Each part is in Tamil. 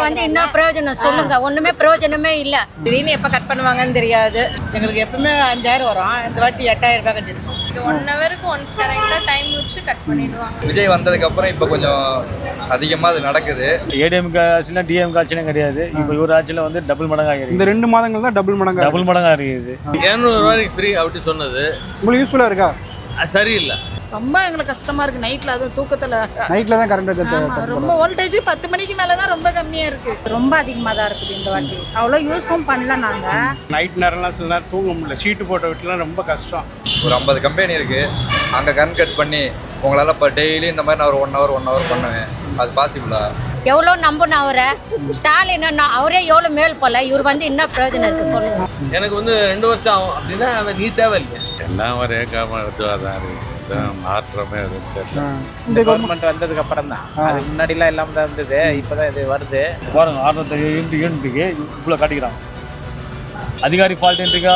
வந்து என்ன பிரயோஜனம் சொல்லுங்க? ஒண்ணுமே பிரயோஜனமே இல்ல. திடீர்னு எப்ப கட் பண்ணுவாங்கன்னு தெரியாது. எங்களுக்கு எப்பவுமே 5000 வரும், இந்த வாட்டி 8000 ரூபாய் கட்டிருக்கோம். 1 ஹவருக்கு ஒன்ஸ் கரெக்டா டைம் வச்சு கட் பண்ணிடுவாங்க. விஜய் வந்ததுக்கு அப்புறம் இப்போ கொஞ்சம் அதிகமாக அது நடக்குது. ஏடிஎம்கே ஆட்சினா டிஎம்கே ஆட்சினா கிடையாது. இப்போ ஒரு ஆட்சியில் வந்து டபுள் மடங்காக இருக்குது. இந்த 2 மாதங்கள் தான் டபுள் மடங்காக இருக்குது. 200 ரூபாய்க்கு ஃப்ரீ அப்படி சொன்னது உங்களுக்கு யூஸ்ஃபுல்லாக இருக்கா? சரியில்லை. ரொம்ப எங்களுக்கு கஷ்டமா இருக்கு. நைட்ல அதுவும் தூக்கத்துல நைட்டில் தான் கரண்ட் ரொம்ப வோல்டேஜ் 10 மணிக்கு மேல தான் ரொம்ப கம்மியா இருக்கு. ரொம்ப அதிகமாக தான் இருக்குது இந்த வாட்டி. அவ்வளோ யூஸும் பண்ணல நாங்க. நைட் நேரம்லாம் சில நேரம் தூங்க முடியல. ஷீட்டு போட்ட வீட்டுலாம் ரொம்ப கஷ்டம். ஒரு 50 கம்பெனி இருக்குது, அங்கே கன் கட் பண்ணி உங்களால் இப்போ டெய்லி இந்த மாதிரி நான் ஒரு 1 ஹவர் பண்ணுவேன். அது பாசிபிளா? எவ்வளோ நம்பணும் அவரை? ஸ்டாலின் அவரே எவ்வளோ மேல் போல. இவர் வந்து என்ன பிரயோஜனம் இருக்கு சொல்லுங்க? எனக்கு வந்து 2 வருஷம் ஆகும் அப்படின்னா நீ தேவையில்லை. எல்லாம் ஒரே காமத்துவாதான் மாற்றமே இந்த கவர்மெண்ட் வந்ததுக்கு அப்புறம் தான். அதுக்கு முன்னாடிலாம் எல்லாம் தான் இருந்தது, இப்போதான் இது வருது. பாருங்க 600 யூனிட்டுக்கு இவ்வளோ காட்டிக்கிறாங்க. அதிகாரி ஃபால்ட்டுன்றீங்க,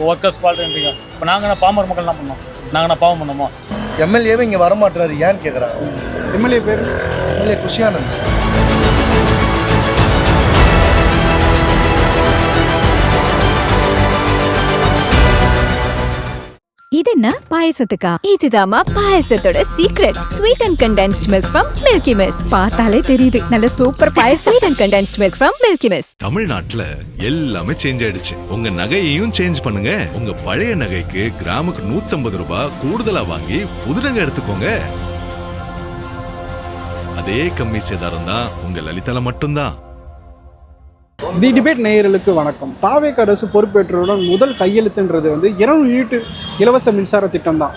ஒர்க்கர்ஸ் ஃபால்ட்டுன்றீங்க. இப்போ நாங்கள் பாமர் மக்கள் என்ன பண்ணோம்? நாங்கள் பாவம் பண்ணோமா? எம்எல்ஏவே இங்கே வரமாட்டாரு, ஏன்னு கேட்குறாங்க. எம்எல்ஏ பேர் எம்எல்ஏ குஷியானந்த். இது என்ன பாயசத்துக்கா? இதுதாமா பாயசத்தோட secret. Sweet and condensed milk from Milky Mist. பார்த்தாலே தெரியுது நல்ல சூப்பர் பாயசம். Sweet and condensed milk from Milky Mist. தமிழ்நாட்டுல எல்லாமே சேஞ்ச் ஆயிடுச்சு. உங்க நகையையும் சேஞ்ச் பண்ணுங்க. உங்க பழைய நகைக்கு கிராமுக்கு 150 ரூபாய் கூடுதலா வாங்கி புது நகை எடுத்துக்கோங்க. அதே கம்மி சேதாரம் தான் உங்க லலிதால மட்டும்தான். தி டிபேட் நேயர்களுக்கு வணக்கம். தாவேக அரசு பொறுப்பேற்றவுடன் முதல் கையெழுத்துன்றது வந்து 200 யூனிட் இலவச மின்சார திட்டம் தான்.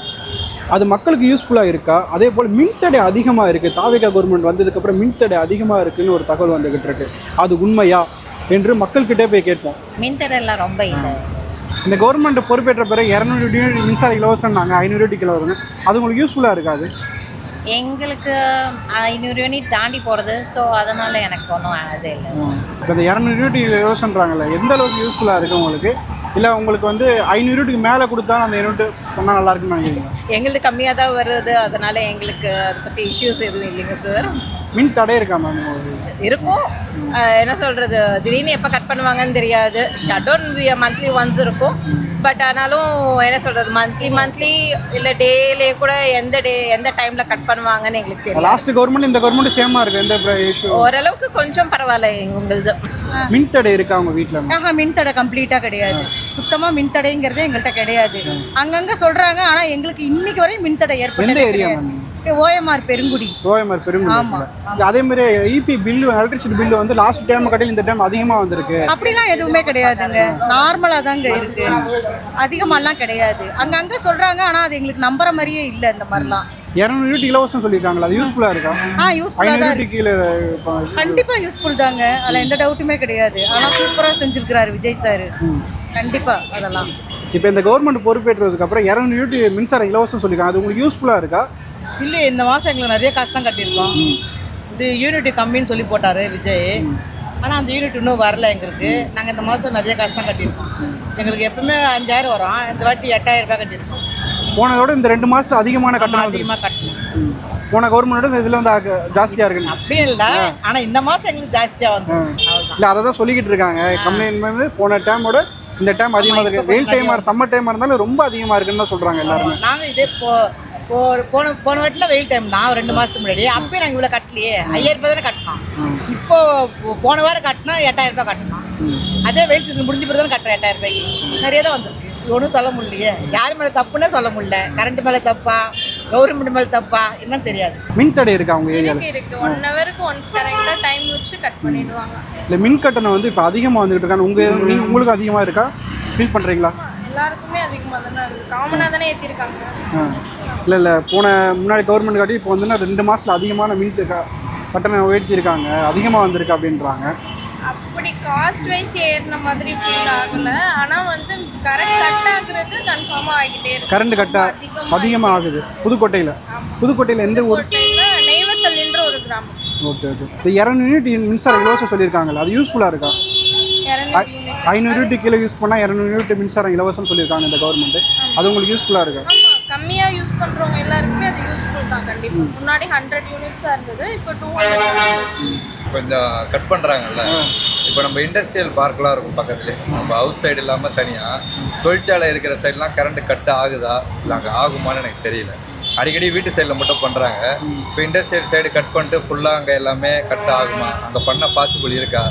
அது மக்களுக்கு யூஸ்ஃபுல்லாக இருக்கா? அதே போல் மின்தடை அதிகமாக இருக்குது. தாவேக கவர்மெண்ட் வந்ததுக்கப்புறம் மின்தடை அதிகமாக இருக்குதுன்னு ஒரு தகவல் வந்துகிட்டு இருக்கு. அது உண்மையா என்று மக்கள்கிட்டே போய் கேட்போம். மின்தடை எல்லாம் ரொம்ப இல்லை. இந்த கவர்மெண்ட் பொறுப்பேற்ற பிறகு 200 யூனிட் மின்சார இலவசம் நாங்கள் 500 யூனிட் இலவசம். அது உங்களுக்கு யூஸ்ஃபுல்லாக இருக்காது? எங்களுக்கு 500 யூனிட் தாண்டி போகிறது. ஸோ அதனால் எனக்கு ஒன்றும் அதே இல்லை. இப்போ இந்த 200 யூனிட் இலவசன்றாங்கல்ல, எந்த அளவுக்கு யூஸ்ஃபுல்லாக இருக்குது உங்களுக்கு? இல்லை உங்களுக்கு வந்து 500 யூனிட்டுக்கு மேலே கொடுத்தா அந்த யூனிட் பண்ணால் நல்லா இருக்குன்னு நினைக்கிறீங்க? எங்களுக்கு கம்மியாக தான் வருது, அதனால எங்களுக்கு அதை பற்றி இஷ்யூஸ் எதுவும் இல்லைங்க சார். மின் தடை இருக்கா மேம்? இருக்கும். என்ன சொல்கிறது, திடீர்னு எப்போ கட் பண்ணுவாங்கன்னு தெரியாது. ஷட் டவுன் மந்த்லி ஒன்ஸ் இருக்கும். பட் ஆனாலும் என்ன சொல்கிறது, மந்த்லி இல்லை டேலே கூட எந்த டைமில் கட் பண்ணுவாங்கன்னு எங்களுக்கு தெரியும். லாஸ்ட் கவர்மெண்ட் இந்த கவர்மெண்ட் சேமாக இருக்குது. எந்த இஷ்யூ? ஓரளவுக்கு கொஞ்சம் பரவாயில்ல உங்களது. மின்தடை இருக்கா உங்கள் வீட்டில்? மின்தடை கம்ப்ளீட்டாக கிடையாது. சுத்தமாக மின்தடைங்கிறதே எங்கள்கிட்ட கிடையாது. அங்கங்கே சொல்கிறாங்க, ஆனால் எங்களுக்கு இன்னைக்கு வரையும் மின்தடை ஏற்பட்டது கிடையாது. ஓஎம்ஆர் பெருங்குடி. ஆமாம். அதே மாதிரி இபி பில்லு, எலக்ட்ரிசிட்டி பில்லு வந்து லாஸ்ட் டைம் கட்டில் இந்த டைம் அதிகமாக வந்திருக்கு. அப்படிலாம் எதுவுமே கிடையாதுங்க. நார்மலாக தாங்க இருக்கு, அதிகமாகலாம் கிடையாது. அங்கங்கே சொல்கிறாங்க, ஆனால் அது எங்களுக்கு நம்புற மாதிரியே இல்லை. இந்த மாதிரிலாம் 200 யூனிட் இலவசம் சொல்லியிருக்காங்களா? அது யூஸ்ஃபுல்லாக இருக்கா? யூஸ்ஃபுல்லாக தான் இருக்கு. கண்டிப்பாக யூஸ்ஃபுல் தாங்க, அதில் எந்த டவுட்டுமே கிடையாது. ஆனால் சூப்பராக செஞ்சுருக்கிறாரு விஜய் சார். கண்டிப்பாக அதெல்லாம். இப்போ இந்த கவர்மெண்ட் பொறுப்பேற்றதுக்கு அப்புறம் 200 யூனிட் மின்சார இலவசம் சொல்லியிருக்காங்க. அது உங்களுக்கு யூஸ்ஃபுல்லாக இருக்கா? இல்லை, இந்த மாதம் எங்களுக்கு நிறைய காசு தான் கட்டியிருக்கோம். இது யூனிட் கம்மின்னு சொல்லி போட்டார் விஜய். ஆனால் அந்த யூனிட் இன்னும் வரல எங்களுக்கு. நாங்கள் இந்த மாதம் நிறைய காசு தான் கட்டியிருக்கோம். எங்களுக்கு எப்பவுமே 5000 வரும், இந்த வாட்டி 8000 ரூபாய் கட்டியிருக்கோம். போனதோட இந்த 2 மாதத்தில் அதிகமான கட்டணம் அதிகமாக கட்டணும். போன கவர்மெண்டோட இதில் வந்து ஜாஸ்தியாக இருக்குன்னு அப்படியே இல்லை, ஆனால் இந்த மாதம் எங்களுக்கு ஜாஸ்தியாக வந்து இல்லை, அதை தான் சொல்லிக்கிட்டு இருக்காங்க. கம்ப்ளைண்ட் வந்து போன டைமோட இந்த டைம் அதிகமாக இருக்குது. வெயில் டைமாக சம்மர் டைமாக இருந்தாலும் ரொம்ப அதிகமாக இருக்குன்னு தான் சொல்கிறாங்க எல்லாருமே. நாங்கள் இதே போன வாட்டில் வெயில் டைம் தான் 2 மாதத்துக்கு முன்னாடி. அப்போயே நாங்கள் இவ்வளோ கட்டலையே, 5000 ரூபாய் தானே கட்டினோம். இப்போ போன வாரம் கட்டினா 8000 ரூபாய் கட்டணும். அதே வெயில் சீசன் முடிஞ்ச பிறகு தானே கட்டுறேன் 8000 ரூபாய்க்கு. நிறைய தான் வந்திருக்கு. ஒன்றும் சொல்ல முடியலையே, யார் மேலே தப்புன்னே சொல்ல முடியல. கரண்ட் மேலே தப்பா, கவர்மெண்ட் மேலே தப்பா என்னன்னு தெரியாது. மின் தடை இருக்கா உங்கள் ஏரியாவில்? இருக்கு. 1 ஹவருக்கு ஒன்ஸ் கரெக்டா டைம் வச்சு கட் பண்ணிடுவாங்க. இல்லை, மின் கட்டணம் வந்து இப்போ அதிகமாக வந்துகிட்டு இருக்காங்க. உங்களுக்கு அதிகமாக இருக்கா? ஃபீல் பண்ணுறீங்களா? எல்லாருக்குமே அதிகமாக தானே இருக்குது. காமனாக தானே ஏற்றிருக்காங்க. இல்லை முன்னாடி கவர்மெண்ட் காட்டி இப்போ வந்து 2 மாதத்தில் அதிகமான மின் கட்டணம் உயர்த்தியிருக்காங்க, அதிகமாக வந்திருக்கு அப்படின்றாங்க. அப்படி காஸ்ட் வைஸ் ஏறின மாதிரி ஃபீல் ஆகலை. ஆனால் வந்து கரண்ட் கட் ஆகுறது கன்ஃபார்மாக ஆகிட்டே இருக்கு. கரண்ட் அதிகமாக ஆகுது. புதுக்கோட்டையில் எந்த ஊர்? நெய்வத்தல்ன்ற ஒரு கிராமம். ஓகே. இந்த 200 யூனிட் மின்சார இலவசம் சொல்லியிருக்காங்கல்ல, அது யூஸ்ஃபுல்லாக இருக்கா? 500 யூனிட் கீழே யூஸ் பண்ணால் 200 யூனிட் மின்சாரம் இலவசம் சொல்லியிருக்காங்க இந்த கவர்மெண்ட். அது உங்களுக்கு யூஸ்ஃபுல்லாக இருக்கா? கம்மியாக யூஸ் பண்ணுறவங்க எல்லாருக்குமே அது யூஸ்ஃபுல் தான் கண்டிப்பாக. முன்னாடி 100 யூனிட்ஸாக இருந்தது, இப்போ 200. கொஞ்சம் கட் பண்ணுறாங்கல்ல. இப்போ நம்ம இண்டஸ்ட்ரியல் பார்க்லாம் இருக்கும் பக்கத்துலேயே, நம்ம அவுட் சைடு இல்லாமல் தனியாக தொழிற்சாலை இருக்கிற சைட்லாம் கரண்ட்டு கட் ஆகுதா இல்லை அங்கே ஆகுமான்னு எனக்கு தெரியல. அடிக்கடி வீட்டு சைடில் மட்டும் பண்ணுறாங்க. இப்போ இண்டஸ்ட்ரியல் சைடு கட் பண்ணிட்டு ஃபுல்லாக அங்கே எல்லாமே கட் ஆகுமா, அங்கே பண்ண பாசிபிள் இருக்கா?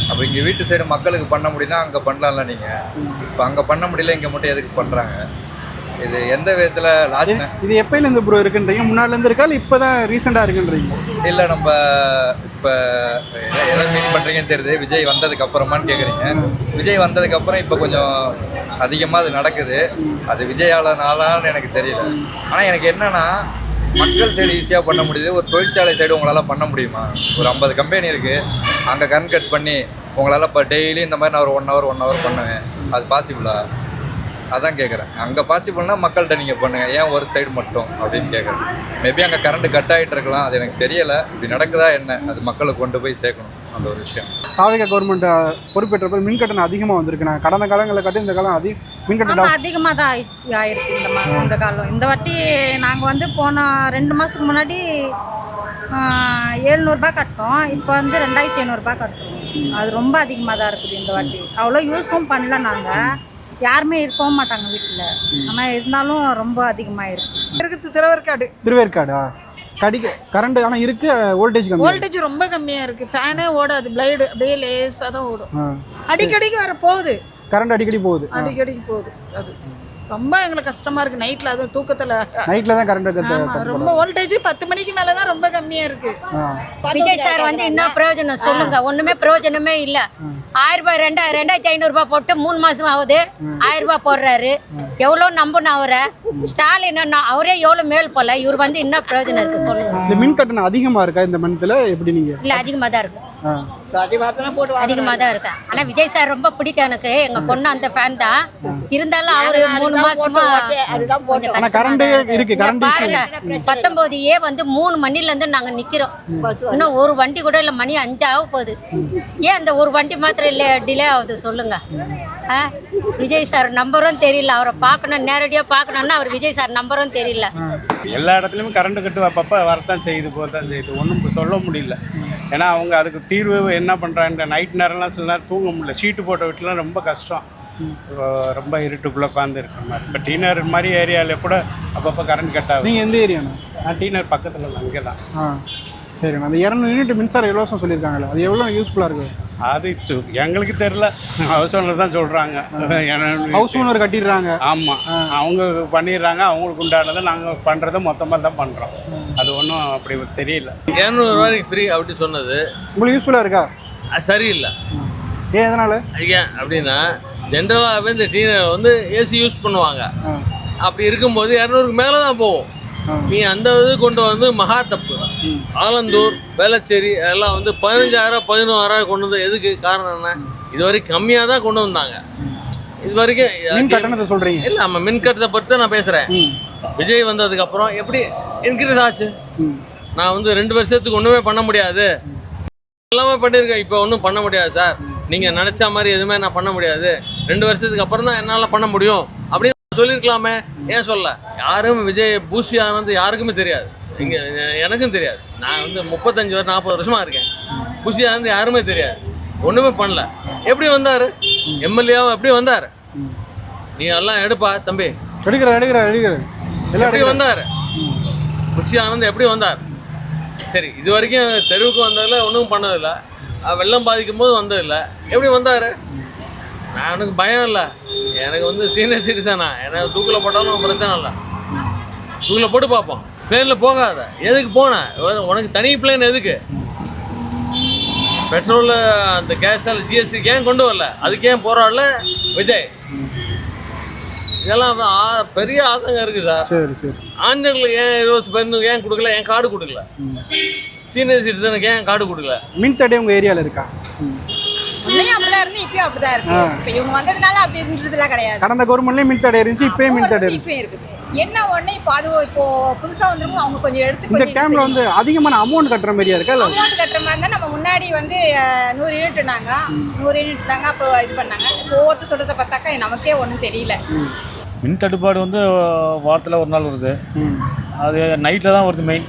அப்போ இங்கே வீட்டு சைடு மக்களுக்கு பண்ண முடியும்னா அங்கே பண்ணலாம்ல நீங்கள். இப்போ அங்கே பண்ண முடியல, இங்கே மட்டும் எதுக்கு பண்ணுறாங்க? இது எந்த விதத்தில் லாஜிக்? இது எப்பயிலேருந்து ப்ரோ இருக்குன்றீங்க? முன்னாடிலேருந்து இருக்கா இல்லை இப்போ தான் ரீசெண்டாக இருக்குன்றீங்க? இல்லை, நம்ம இப்போ எதை மீட் பண்ணுறீங்கன்னு தெரியுது. விஜய் வந்ததுக்கு அப்புறமான்னு கேட்குறீங்க. விஜய் வந்ததுக்கப்புறம் இப்போ கொஞ்சம் அதிகமாக அது நடக்குது. அது விஜயாலனாலான்னு எனக்கு தெரியல. ஆனால் எனக்கு என்னென்னா, மக்கள் சைடு ஈஸியாக பண்ண முடியுது, ஒரு தொழிற்சாலை சைடு உங்களால் பண்ண முடியுமா? ஒரு 50 கம்பெனி இருக்குது, அங்கே கன் கட் பண்ணி உங்களால் இப்போ டெய்லி இந்த மாதிரி நான் ஒரு 1 hour பண்ணுவேன். அது பாசிபிளா? அதான் கேட்குறேன். அங்கே பாசிபிள்னா மக்கள்கிட்ட நீங்கள் பண்ணுங்கள், ஏன் ஒரு சைடு மட்டும் அப்படின்னு கேட்குறேன். மேபி அங்கே கரண்ட் கட் ஆகிட்டு இருக்கலாம், அது எனக்கு தெரியலை. இப்படி நடக்குதா என்ன, அது மக்களுக்கு கொண்டு போய் சேர்க்கணும் அந்த ஒரு விஷயம். தாவேகா கவர்மெண்ட் பொறுப்பேற்றப்ப மின் கட்டணம் அதிகமாக வந்திருக்கு. நான் கடந்த காலங்களை காட்டி இந்த காலம் மின் கட்டணம் அதிகமாக தான் ஆயிருக்கு இந்த காலம். இந்த வாட்டி நாங்கள் வந்து போன 2 மாதத்துக்கு முன்னாடி 700 கட்டோம். இப்போ வந்து 2500 கட்டுறோம். அது ரொம்ப அதிகமாக தான் இருக்குது இந்த வாட்டி. அவ்வளோ யூஸும் பண்ணல, நாங்கள் யாருமே இருக்கவும் மாட்டாங்க வீட்டில். ஆனால் இருந்தாலும் ரொம்ப அதிகமாக இருக்குது. திருவேற்காடா கரண்ட் ஆனால் இருக்கு, வோல்டேஜ் ரொம்ப கம்மியாக இருக்குது. ஃபேனே ஓடாது, பிளைடு அப்படியே லேசாக தான் ஓடும். அடிக்கடிக்கு வர போகுது, கரண்ட் அடிக்கடி போகுது. அது ரொம்ப எங்களுக்கு கஷ்டமா இருக்கு. நைட்ல, அதுவும் தூக்கத்துல நைட்ல தான் கரண்ட் ரொம்ப வோல்டேஜ் 10 மணிக்கு மேல தான் ரொம்ப கம்மியா இருக்கு. விஜய் சார் வந்து என்ன பிரயோஜனம் சொல்லுங்க? ஒண்ணுமே பிரயோஜனமே இல்ல. 1000 ரூபாய் 2500 ரூபாய் போட்டு 3 மாசம் ஆகுது. 1000 ரூபாய் போடுறாரு. எவ்வளவு நம்பணும் அவரை? ஸ்டாலின் அவரே எவ்வளவு மேல் போல. இவர் வந்து என்ன பிரயோஜனம் இருக்கு சொல்லுங்க? இந்த மின் கட்டணம் அதிகமா இருக்கா இந்த மந்த்ல? எப்படி நீங்க? இல்ல, அதிகமா தான் இருக்கு. அதிகமா தான் இருக்கு. ஆனா விஜய் சார் ரொம்ப பிடிக்கும் எனக்கு. எங்க பொண்ணு அந்த ஃபேன் தான். இருந்தாலும் அவரு 3 மாசமா பாருங்க. 19A வந்து 3 மணில இருந்து நாங்க நிக்கிறோம். இன்னும் ஒரு வண்டி கூட இல்ல. மணி 5 ஆக போகுது. ஏன் அந்த ஒரு வண்டி மாத்திரம் இல்ல டிலே ஆகுது சொல்லுங்க? விஜய் சார் நம்பரும் தெரியல. அவரை பார்க்கணும், நேரடியாக பார்க்கணும்னா அவர் விஜய் சார் நம்பரும் தெரியல. எல்லா இடத்துலையுமே கரண்ட் கட்டு அப்பப்போ வரத்தான் செய்யுது, போதான் செய்யுது. ஒன்றும் சொல்ல முடியல. ஏன்னா அவங்க அதுக்கு தீர்வு என்ன பண்ணுறாங்க? நைட் நேரம்லாம் சில நேரம் தூங்க முடியல. ஷீட்டு போட்ட வீட்டிலாம் ரொம்ப கஷ்டம். ரொம்ப இருட்டுக்குள்ளே உட்காந்து இருக்கிற மாதிரி. இப்போ டீனர் மாதிரி ஏரியாவில் கூட அப்பப்போ கரண்ட் கட் ஆகுது. நீங்கள் எந்த ஏரியாண்ணா? நான் டீனர் பக்கத்தில் அங்கே தான். சரிண்ணா. அந்த 200 யூனிட் மின்சாரம் இலவசம் சொல்லியிருக்காங்களே, அது எவ்வளோ யூஸ்ஃபுல்லாக இருக்குது? அது எங்களுக்கு தெரில. ஹவுஸ் ஓனர் தான் சொல்கிறாங்க. ஹவுஸ் ஓனர் கட்டிடுறாங்க. ஆமாம், அவங்க பண்ணிடுறாங்க. அவங்களுக்கு உண்டானதை நாங்கள் பண்ணுறதை மொத்தமாக தான் பண்ணுறோம். அது ஒன்றும் அப்படி தெரியல. 200 ரூபாய்க்கு ஃப்ரீ அப்படி சொன்னது உங்களுக்கு யூஸ்ஃபுல்லாக இருக்கா? சரியில்லை. ஏன் எதனால்? ஏன் அப்படின்னா, ஜென்ரலாகவே இந்த டீனர் வந்து ஏசி யூஸ் பண்ணுவாங்க. அப்படி இருக்கும்போது 200க்கு மேலே தான் போகும். நீ அந்த இது கொண்டு வந்து மகா தப்பு. ஆலந்தூர், வேளச்சேரி எல்லாம் வந்து 15,000 11,000 கொண்டு வந்து எதுக்கு? காரணம் என்ன? இது வரைக்கும் கம்மியாக தான் கொண்டு வந்தாங்க. இது வரைக்கும் சொல்கிறீங்க இல்லை, நம்ம மின் கட்டத்தை பற்றி தான் நான் பேசுகிறேன். விஜய் வந்ததுக்கப்புறம் எப்படி இன்க்ரீஸ் ஆச்சு? நான் வந்து 2 வருஷத்துக்கு ஒன்றுமே பண்ண முடியாது, எல்லாமே பண்ணியிருக்கேன். இப்போ ஒன்றும் பண்ண முடியாது சார், நீங்கள் நினச்ச மாதிரி எதுவுமே நான் பண்ண முடியாது, 2 வருஷத்துக்கு அப்புறம் தான் என்னால் பண்ண முடியும் அப்படின்னு சொல்லியிருக்கலாமே. ஏன் சொல்ல? யாரும் விஜய் பூசி ஆனது யாருக்குமே தெரியாது. இங்கே எனக்கும் தெரியாது. நான் வந்து 35-40 வருஷமாக இருக்கேன். பூசி ஆனது யாருமே தெரியாது. ஒன்றுமே பண்ணல. எப்படி வந்தார்? எம்எல்ஏவும் எப்படி வந்தார்? நீ எல்லாம் எடுப்பா தம்பி. எப்படி வந்தார்? பூசி ஆனந்த் எப்படி வந்தார்? சரி, இது வரைக்கும் தெருவுக்கு வந்ததில்லை, ஒன்றும் பண்ணதில்லை. வெள்ளம் பாதிக்கும் போது வந்ததில்லை. எப்படி வந்தார்? நான் எனக்கு பயம் இல்லை. எனக்கு வந்து சீனியர் சிட்டிசனா, எனக்கு தூக்கில் போட்டாலும் பிரச்சனை இல்லை. தூக்கில் போட்டு பார்ப்போம். பிளேனில் போகாத. எதுக்கு போனேன்? உனக்கு தனி பிளேன் எதுக்கு? பெட்ரோலில் அந்த கேஸால் ஜிஎஸ்டி ஏன் கொண்டு வரல? அதுக்கு ஏன் போராடல விஜய்? இதெல்லாம் பெரிய ஆதங்கம் இருக்குது சார். சரி சரி. ஆண்களுக்கு ஏன் 20 பேருக்கு ஏன் கொடுக்கல? ஏன் கார்டு கொடுக்கல? சீனியர் சிட்டிசனுக்கு ஏன் கார்டு கொடுக்கல? மின் தடை உங்கள் ஏரியாவில் இருக்கா? முன்னையும் அப்படிதான் இருந்து இப்பயும் அப்படிதான் இருக்கு. இப்ப இவங்க வந்ததுனால அப்படி இருந்ததுலாம் கிடையாது. கடந்த கவர்மெண்ட்லயே மின் தடை இருந்துச்சு, இப்பயும் மின் தடை இருக்குது. என்ன ஒண்ணு இப்போ அது இப்போ புதுசா வந்துருக்கும். அவங்க கொஞ்சம் எடுத்து இந்த டைம்ல வந்து அதிகமான அமௌண்ட் கட்டுற மாதிரியா இருக்கா? அமௌண்ட் கட்டுற மாதிரி இருந்தா நம்ம முன்னாடி வந்து 100 யூனிட்னாங்க, 100 யூனிட்னாங்க. அப்போ இது பண்ணாங்க. ஒவ்வொருத்தர் சொல்றதை பார்த்தாக்கா நமக்கே ஒன்றும் தெரியல. மின் தட்டுப்பாடு வந்து வாரத்தில் ஒரு நாள் வருது. அது நைட்டில் தான் வருது மெயின்.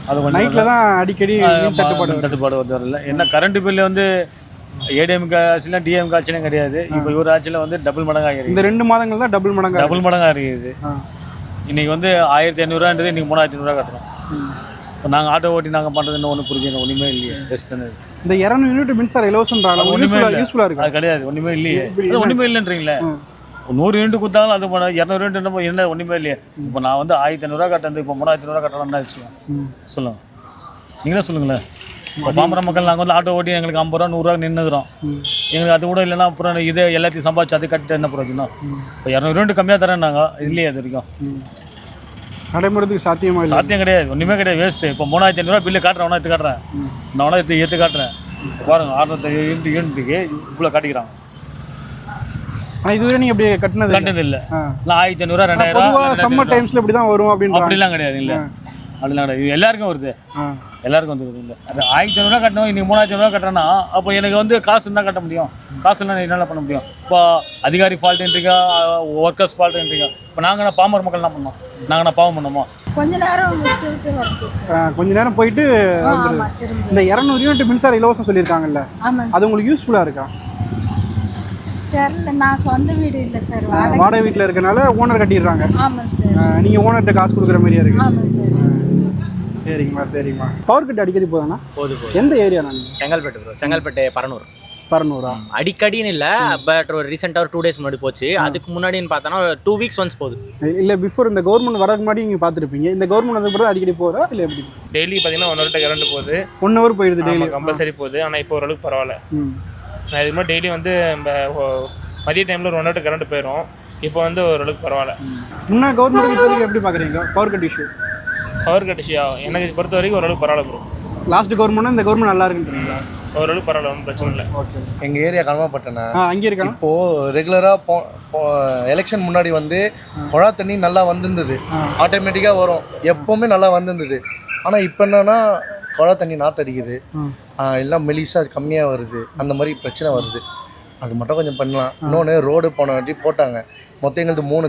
அது கொஞ்சம் நைட்டில் தான் அடிக்கடி மின் தட்டுப்பாடு வருது வரல. என்ன கரண்ட் பில்லு வந்து ஏடிஎம்கே ஆட்சிலாம் டிஎம்கே ஆட்சிலாம் கிடையாது. இப்போ இவர் ஆட்சியில் வந்து டபுள் மடங்காக இருக்குது. இந்த 2 மாதங்கள் தான் டபுள் மடங்காக இருக்குது. இன்னைக்கு வந்து 1500 இன்னைக்கு 3500 கட்டுறோம். இப்போ நாங்கள் ஆட்டோ ஓட்டி நாங்கள் பண்ணுறது இன்னும் ஒன்றும் புரிஞ்சுங்க ஒன்றுமே இல்லையே. பெஸ்ட் தானே இந்த 200 யூனிட் மின்சாரம் இலவசன்றாங்க. யூஸ்ஃபுல்லாக இருக்கு. அது கிடையாது, ஒன்றுமே இல்லையே. ஒன்றுமே இல்லைன்றீங்களே. 100 யூனிட் கொடுத்தாலும் அது 200 யூனிட் என்ன ஒன்றுமே இல்லையே. இப்போ நான் வந்து 1500 கட்டுறது, இப்போ 3500 கட்டலாம்னு விஷயம் சொல்லுங்கள். நீங்களே சொல்லுங்களேன். இப்போ பாமர மக்கள் நாங்கள் வந்து ஆட்டோ ஓட்டி எங்களுக்கு 50 ரூபா 100 ரூபா நின்றுக்கிறோம். எங்களுக்கு அது கூட இல்லைன்னா அப்புறம் இது எல்லாத்தையும் சம்பாதிச்சு அது கட்டிட்டு என்ன பிரயோஜனம்? இப்போ 200 யூனிட் கம்மியாக தரேன்னாங்க, இல்லையே அது வரைக்கும் நடைமுறைக்கு சாத்தியம் கிடையாது, ஒன்றுமே கிடையாது, வேஸ்ட்டு. இப்போ 3500 பில்லு காட்டுறேன், ஒன்றா காட்டுறேன், நான் ஒன்றா ஏற்று காட்டுறேன். பாருங்க 600 யூனிட்டுக்கு இவ்வளோ காட்டிக்கிறாங்க. ஆனால் இதுவரை நீங்கள் எப்படி கட்டினது இல்லை. நான் 1500 2000 சம்மர் டைம்ஸில் இப்படி தான் வரும் அப்படிலாம் கிடையாது. இல்லை அப்படிலாம் கிடையாது, எல்லாருக்கும் வருது, எல்லாருக்கும் வந்துருக்குது. இல்லை அது 1500 கட்டணும், இன்னைக்கு 3500 கட்டுறேன்னா அப்போ எனக்கு வந்து காசு தான் கட்ட முடியும். காசு இல்லை என்னால் பண்ண முடியும். இப்போ அதிகாரி ஃபால்ட்டுன்றீங்க, ஒர்க்கர்ஸ் ஃபால்ட்டுன்றீங்க. இப்போ நாங்கள் பாமர மக்கள் என்ன பண்ணோம்? நாங்கள் பாவம் பண்ணோமா? கொஞ்ச நேரம் போயிட்டு இந்த 200 யூனிட் மின்சாரம் இலவசம் சொல்லியிருக்காங்கல்ல, அது உங்களுக்கு யூஸ்ஃபுல்லாக இருக்கா? தெரியல, நான் சொந்த வீடு இல்லை சார், வாடகை வீட்டில் இருக்கனால ஓனர் கட்டிடுறாங்க. ஆமாங்க சார். நீங்கள் ஓனர்கிட்ட காசு கொடுக்குற மாதிரியா இருக்கு? ஆமாங்க சார். சரிங்கம்மா. பவர் கட் அடிக்கடி போதாண்ணா? எந்த ஏரியா? நான் செங்கல்பட்டு ப்ரோ, செங்கல்பட்டு பரனூரா? அடிக்கடின்னு இல்லை, பட் ஒரு ரீசெண்டாக ஒரு 2 days முன்னாடி போச்சு. அதுக்கு முன்னாடின்னு பார்த்தோன்னா 2 weeks ஒன்ஸ் போகுது. இல்லை பிஃபோர் இந்த கவர்மெண்ட் வரதுக்கு முன்னாடி நீங்கள் பார்த்துருப்பீங்க. இந்த கவர்மெண்ட் வந்து கூட அடிக்கடி போகிறா இல்லை எப்படி? டெய்லி பார்த்தீங்கன்னா 1 hour கரண்ட் போகுது. 1 hour போயிடுது டெய்லி, கம்பல்சரி போகுது. ஆனால் இப்போ ஓரளவுக்கு பரவாயில்ல. நான் இது மாதிரி டெய்லி வந்து மதிய டைமில் ஒரு 1 hour கரண்ட் போயிடும். இப்போ வந்து ஓரளவுக்கு பரவாயில்ல. முன்னா கவர்மெண்ட் இப்போதைக்கு எப்படி பார்க்குறீங்க power cut issue? Power cut issue எனக்கு பொறுத்த வரைக்கும் ஓரளவுக்கு பரவாயில்ல ப்ரோ. லாஸ்ட் கவர்மெண்ட் இந்த கவர்மெண்ட் நல்லா இருக்குன்றீங்களா? ஓரளவுக்கு பரவாயில்ல, ஒன்றும் பிரச்சனை இல்லை. ஓகே. எங்கள் ஏரியா கனமாப்பட்டேண்ணா அங்கே இருக்கா? இப்போது ரெகுலராக எலெக்ஷன் முன்னாடி வந்து குழா தண்ணி நல்லா வந்துருந்தது, ஆட்டோமேட்டிக்காக வரும், எப்போவுமே நல்லா வந்துருந்தது. ஆனால் இப்போ என்னன்னா குழா தண்ணி நாற்றடிக்குது, எல்லாம் மெலிசா கம்மியாக வருது, அந்த மாதிரி பிரச்சனை வருது. அது மட்டும் கொஞ்சம் பண்ணலாம். இன்னொன்று ரோடு போன வாட்டி போட்டாங்க, மொத்தம் எங்களுக்கு 3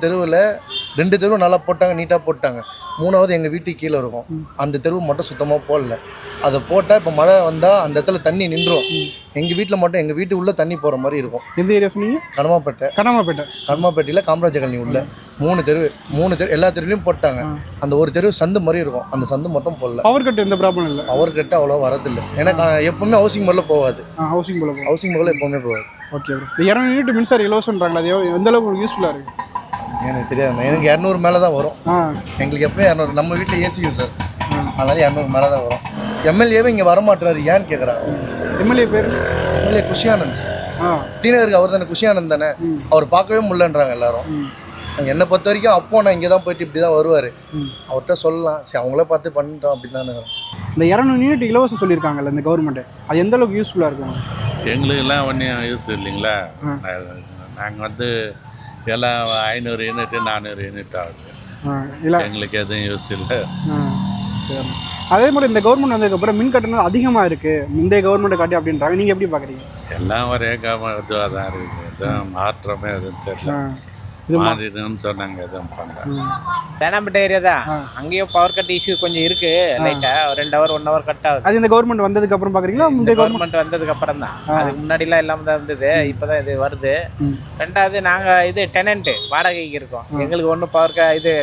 தெருவில் 2 தெருவு நல்லா போட்டாங்க, நீட்டாக போட்டாங்க. 3வது எங்கள் வீட்டுக்கு கீழே இருக்கும், அந்த தெருவு மட்டும் சுத்தமாக போடல. அதை போட்டால் இப்போ மழை வந்தால் அந்த இடத்துல தண்ணி நின்றும். எங்கள் வீட்டில் மட்டும் எங்கள் வீட்டு உள்ளே தண்ணி போகிற மாதிரி இருக்கும். எந்த ஏரியா சொன்னீங்க? கனமாப்பேட்டையில் காமராஜர் கல்வி உள்ள 3 தெரு எல்லா தெருவிலையும் போட்டாங்க. அந்த ஒரு தெரு சந்து மாதிரி இருக்கும், அந்த சந்து மட்டும் போடல. பவர் கட் எந்த ப்ராப்ளம் இல்லை, பவர் கட்டு அவ்வளோ வரதில்லை. ஏன்னா எப்பவுமே ஹவுசிங் போர்டில் போகாது. ஹவுசிங் போர்டில் எப்போவுமே போகாது. ஓகே. இந்த 200 யூனிட் மின்சாரம் இலவசன்றாங்களா, அது எந்த அளவுக்கு யூஸ்ஃபுல்லாக இருக்குது? எனக்கு தெரியாது, எனக்கு 200 மேலே தான் வரும். எங்களுக்கு எப்போயும் 200. நம்ம வீட்டில் ஏசி யூஸ் சார், அதனால 200 மேலே தான் வரும். எம்எல்ஏவே இங்கே வரமாட்டாரு, ஏன்னு கேட்குறாங்க. எம்எல்ஏ பேர்? MLA குஷியானந்த் sir. டிநகருக்கு அவர் தானே, குஷியானந்த் தானே. அவர் பார்க்கவே முடியலன்றாங்க எல்லாரும். என்னை பொறுத்த வரைக்கும் அப்போ நான் இங்கே தான் போயிட்டு இப்படி தான் வருவார், அவர்கிட்ட சொல்லலாம். சரி அவங்களே பார்த்து பண்ணிட்டோம் அப்படின்னு தான். இந்த 200 யூனிட் இலவசம் சொல்லியிருக்காங்கல்ல இந்த கவர்மெண்ட்டு, அது எந்த அளவுக்கு யூஸ்ஃபுல்லாக இருக்கும்? எங்களுக்கெல்லாம் ஒன்றும் யூஸ் இல்லைங்களா. நாங்கள் வந்து எல்லாம் 500 யூனிட் 400 யூனிட் ஆகுது, எங்களுக்கு எதுவும் யூஸ் இல்லை. அதே மாதிரி இந்த கவர்மெண்ட் வந்ததுக்கப்புறம் மின் கட்டணம் அதிகமாக இருக்குது இந்த கவர்மெண்ட்டை காட்டி அப்படின்றாங்க, நீங்கள் எப்படி பார்க்குறீங்க? எல்லாம் ஒரே இதுவாக தான் இருக்குது, எதுவும் மாற்றமே எதுவும் தெரியல. மாறிடுன்னு சொன்னாங்க, எதுவும் பண்ணல. தேனாம்பேட்டை ஏரியா தான், அங்கேயும் பவர் கட் இஷ்யூ கொஞ்சம் இருக்கு லைட்டா. 2 hour 1 hour கட் ஆகுது. அது இந்த கவர்மெண்ட் வந்ததுக்கு அப்புறம் பாக்குறீங்களா? இந்த கவர்மெண்ட் வந்ததுக்கு அப்புறம் தான். அதுக்கு முன்னாடி எல்லாம் இல்லாம தான் இருந்தது, இப்பதான் இது வருது. ரெண்டாவது நாங்க இது டெனன்ட் வாடகைக்கு இருக்கோம், எங்களுக்கு ஒன்றும் பவர் இது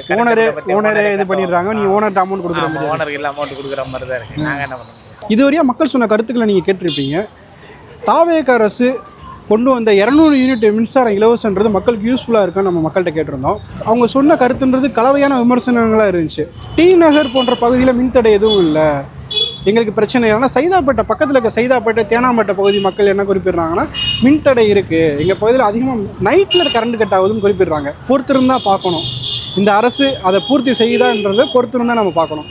ஓனர் இது பண்ணிடுறாங்க, நீ ஓனர் அமௌண்ட் கொடுக்குற மாதிரி, ஓனருக்கு இல்லை அமௌண்ட் கொடுக்குற மாதிரி தான் இருக்கு. நாங்க என்ன பண்ணுவோம்? இதுவரையா மக்கள் சொன்ன கருத்துக்களை நீங்க கேட்டிருப்பீங்க. தாவேக அரசு கொண்டு வந்த 200 யூனிட் மின்சாரம் இலவசன்றது மக்களுக்கு யூஸ்ஃபுல்லாக இருக்குன்னு நம்ம மக்கள்கிட்ட கேட்டிருந்தோம். அவங்க சொன்ன கருத்துன்றது கலவையான விமர்சனங்களாக இருந்துச்சு. டி நகர் போன்ற பகுதியில் மின்தடை எதுவும் இல்லை, எங்களுக்கு பிரச்சனை இல்லைனா சைதாப்பேட்டை பக்கத்தில் இருக்க சைதாப்பேட்டை தேனாம்பேட்டை பகுதி மக்கள் என்ன குறிப்பிடுறாங்கன்னா மின்தடை இருக்குது, எங்கள் பகுதியில் அதிகமாக நைட்டில் கரண்ட் கட் ஆகுதுன்னு குறிப்பிடுறாங்க. பொறுத்திருந்தால் பார்க்கணும், இந்த அரசு அதை பூர்த்தி செய்யுதான்றதை பொறுத்திருந்தால் நம்ம பார்க்கணும்.